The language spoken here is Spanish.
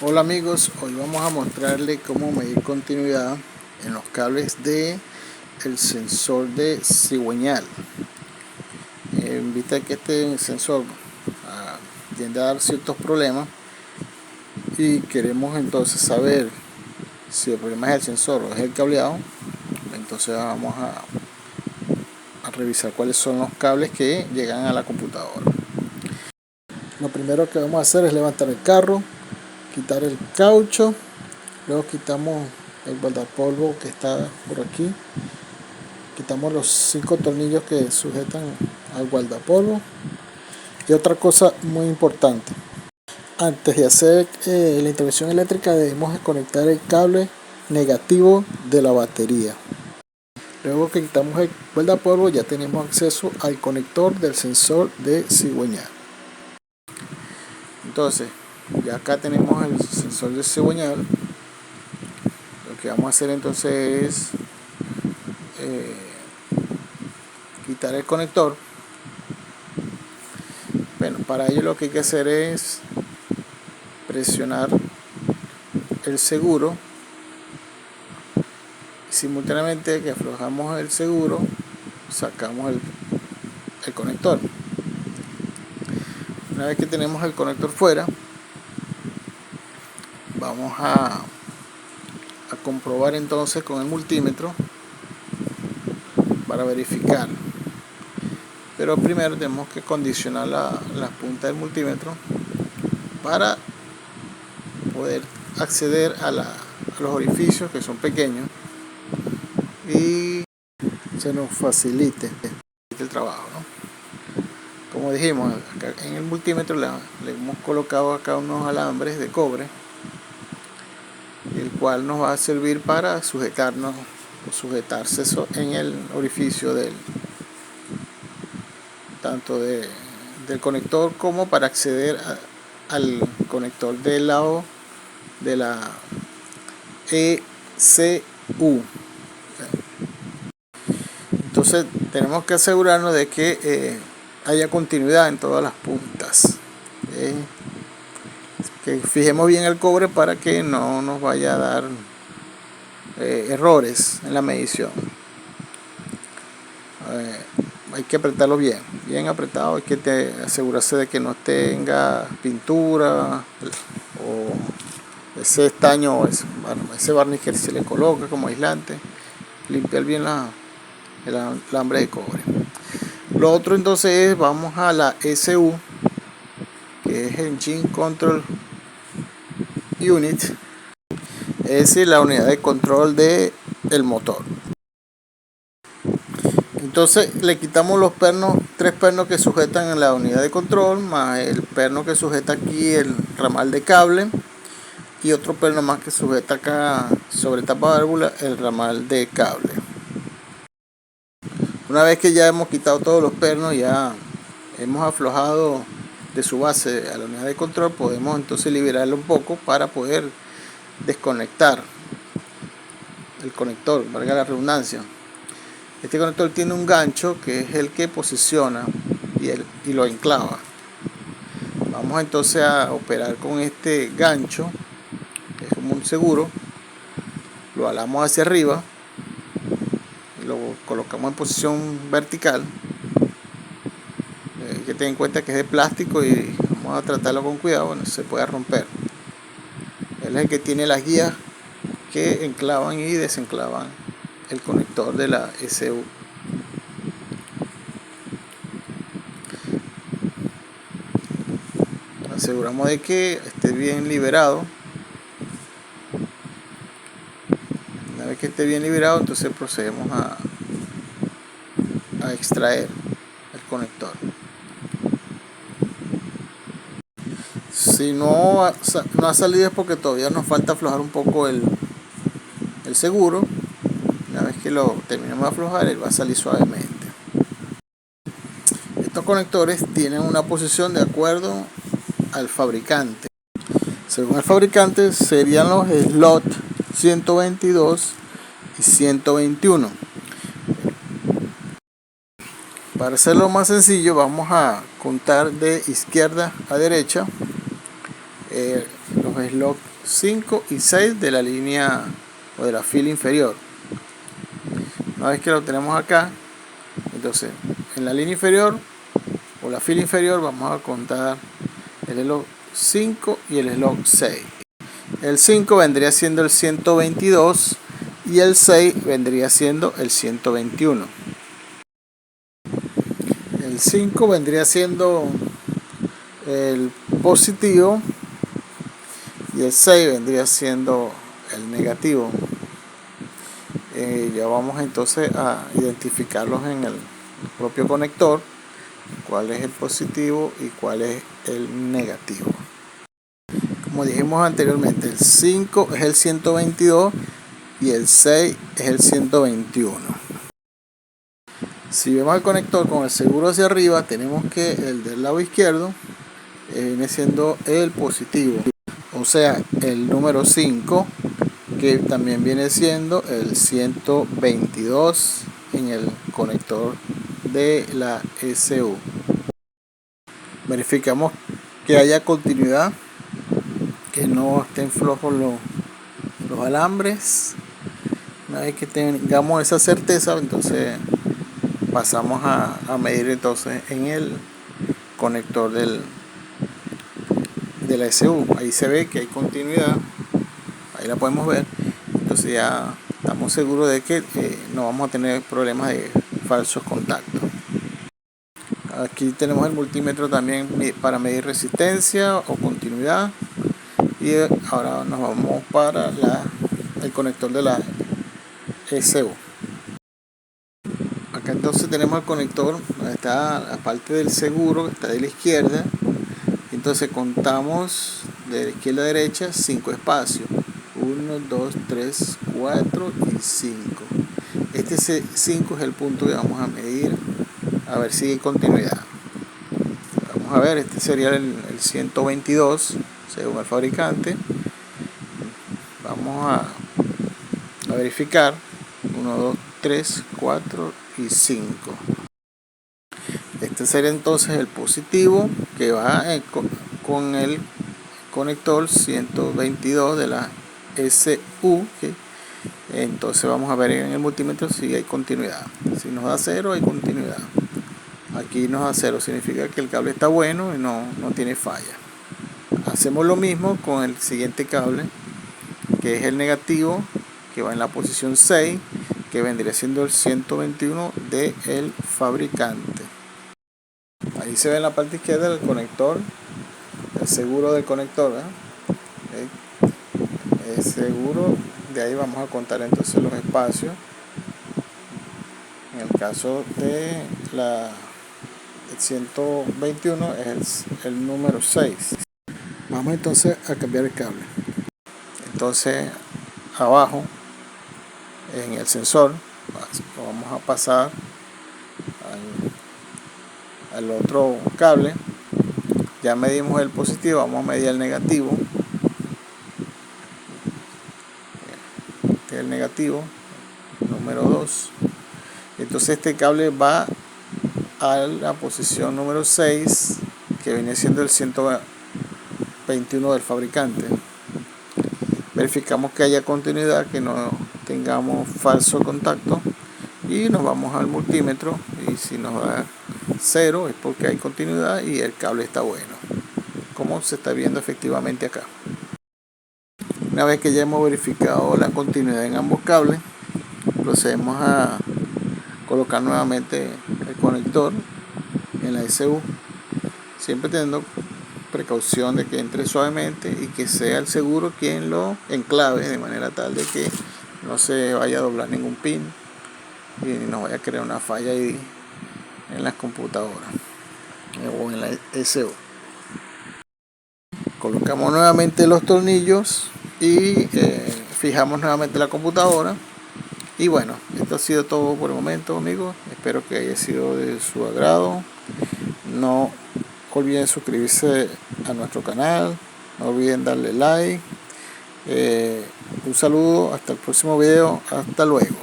Hola amigos, hoy vamos a mostrarle cómo medir continuidad en los cables de el sensor de cigüeñal. En vista de que este sensor tiende a dar ciertos problemas y queremos entonces saber si el problema es el sensor o es el cableado, entonces vamos a revisar cuáles son los cables que llegan a la computadora. Lo primero que vamos a hacer es levantar el carro, quitar el caucho. Luego quitamos el guardapolvo que está por aquí. Quitamos los 5 tornillos que sujetan al guardapolvo. Y otra cosa muy importante. Antes de hacer la intervención eléctrica debemos desconectar el cable negativo de la batería. Luego que quitamos el guardapolvo ya tenemos acceso al conector del sensor de cigüeñal. Entonces, ya acá tenemos el sensor de cigüeñal. Lo que vamos a hacer entonces es quitar el conector. Bueno, para ello lo que hay que hacer es presionar el seguro y simultáneamente que aflojamos el seguro sacamos el conector. Una vez que tenemos el conector fuera, vamos a comprobar entonces con el multímetro para verificar. Pero primero tenemos que condicionar las puntas del multímetro para poder acceder a los orificios, que son pequeños, y se nos facilite el trabajo, ¿no? Como dijimos, acá en el multímetro le hemos colocado acá unos alambres de cobre, el cual nos va a servir para sujetarnos o sujetarse en el orificio tanto del conector como para acceder al conector del lado de la ECU. Entonces tenemos que asegurarnos de que haya continuidad en todas las puntas. Que fijemos bien el cobre para que no nos vaya a dar errores en la medición. Hay que apretarlo bien apretado. Hay que asegurarse de que no tenga pintura o ese estaño o ese barniz que se le coloca como aislante. Limpiar bien el alambre de cobre. Lo otro entonces es, vamos a la ECU, que es Engine Control Unit, es decir, la unidad de control del motor. Entonces le quitamos los pernos, 3 pernos que sujetan la unidad de control, más el perno que sujeta aquí el ramal de cable, y otro perno más que sujeta acá sobre esta válvula el ramal de cable. Una vez que ya hemos quitado todos los pernos, ya hemos aflojado de su base a la unidad de control, podemos entonces liberarlo un poco para poder desconectar el conector, valga la redundancia. Este conector tiene un gancho que es el que posiciona y lo enclava. Vamos entonces a operar con este gancho, que es como un seguro. Lo alamos hacia arriba, lo colocamos en posición vertical. Hay que tener en cuenta que es de plástico y vamos a tratarlo con cuidado, bueno, se puede romper. Él es el que tiene las guías que enclavan y desenclavan el conector de la ECU. Aseguramos de que esté bien liberado. Una vez que esté bien liberado, entonces procedemos a extraer el conector. Si no ha salido es porque todavía nos falta aflojar un poco el seguro. Una vez que lo terminemos de aflojar, él va a salir suavemente. Estos conectores tienen una posición de acuerdo al fabricante. Según el fabricante serían los slot 122 y 121. Para hacerlo más sencillo, vamos a contar de izquierda a derecha los slots 5 y 6 de la línea o de la fila inferior. Una vez que lo tenemos acá, entonces en la línea inferior o la fila inferior vamos a contar el slot 5 y el slot 6. El 5 vendría siendo el 122 y el 6 vendría siendo el 121. El 5 vendría siendo el positivo y el 6 vendría siendo el negativo. Ya vamos entonces a identificarlos en el propio conector, cuál es el positivo y cuál es el negativo. Como dijimos anteriormente, el 5 es el 122 y el 6 es el 121. Si vemos el conector con el seguro hacia arriba, tenemos que el del lado izquierdo viene siendo el positivo, o sea, el número 5, que también viene siendo el 122 en el conector de la SU. Verificamos que haya continuidad, que no estén flojos los alambres. Una vez que tengamos esa certeza, entonces pasamos a medir entonces en el conector de la SU. Ahí se ve que hay continuidad, ahí la podemos ver. Entonces ya estamos seguros de que no vamos a tener problemas de falsos contactos. Aquí tenemos el multímetro también para medir resistencia o continuidad. Y ahora nos vamos para el conector de la SU. Acá entonces tenemos el conector donde está la parte del seguro, que está de la izquierda. Entonces contamos de la izquierda a derecha 5 espacios: 1, 2, 3, 4 y 5. Este 5 es el punto que vamos a medir, a ver si hay continuidad. Vamos a ver, este sería el 122 según el fabricante. Vamos a verificar: 1, 2, 3, 4 y 5. Este sería entonces el positivo, que va con el conector 122 de la SU. Entonces vamos a ver en el multímetro si hay continuidad. Si nos da 0, hay continuidad. Aquí nos da 0, significa que el cable está bueno y no tiene falla. Hacemos lo mismo con el siguiente cable, que es el negativo, que va en la posición 6, que vendría siendo el 121 del fabricante. Ahí se ve en la parte izquierda el conector, el seguro del conector, el seguro. De ahí vamos a contar entonces los espacios. En el caso de el 121 es el número 6. Vamos entonces a cambiar el cable. Entonces abajo en el sensor lo vamos a pasar al otro cable. Ya medimos el positivo, vamos a medir el negativo. Este es el negativo, número 2. Entonces este cable va a la posición número 6, que viene siendo el 121 del fabricante. Verificamos que haya continuidad, que no tengamos falso contacto, y nos vamos al multímetro, y si nos da 0 es porque hay continuidad y el cable está bueno, como se está viendo efectivamente acá. Una vez que ya hemos verificado la continuidad en ambos cables, procedemos a colocar nuevamente el conector en la SU, siempre teniendo precaución de que entre suavemente y que sea el seguro quien lo enclave, de manera tal de que no se vaya a doblar ningún pin y no vaya a crear una falla ahí en las computadoras o en la SU. Colocamos nuevamente los tornillos y fijamos nuevamente la computadora. Y bueno, esto ha sido todo por el momento, amigos. Espero que haya sido de su agrado. No olviden suscribirse a nuestro canal, no olviden darle like. Un saludo, hasta el próximo video, hasta luego.